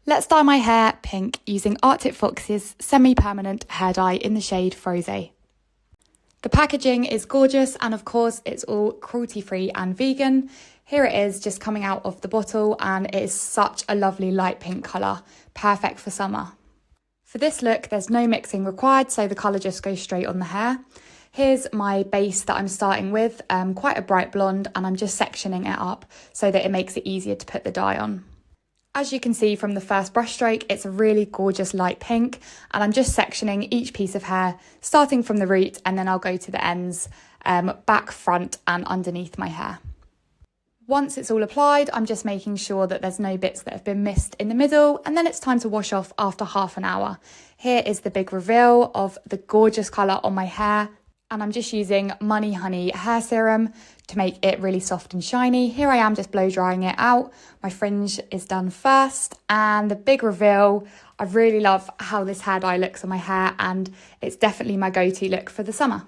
Let's dye my hair pink using Arctic Fox's semi-permanent hair dye in the shade Frosé. The packaging is gorgeous and of course it's all cruelty-free and vegan. Here it is just coming out of the bottle and it is such a lovely light pink colour, perfect for summer. For this look there's no mixing required, so the colour just goes straight on the hair. Here's my base that I'm starting with, quite a bright blonde, and I'm just sectioning it up so that it makes it easier to put the dye on. As you can see from the first brush stroke, it's a really gorgeous light pink, and I'm just sectioning each piece of hair, starting from the root, and then I'll go to the ends, back, front and underneath my hair. Once it's all applied, I'm just making sure that there's no bits that have been missed in the middle, and then it's time to wash off after half an hour. Here is the big reveal of the gorgeous colour on my hair, and I'm just using Money Honey hair serum to make it really soft and shiny. Here I am just blow drying it out. My fringe is done first, and the big reveal, I really love how this hair dye looks on my hair, and it's definitely my go-to look for the summer.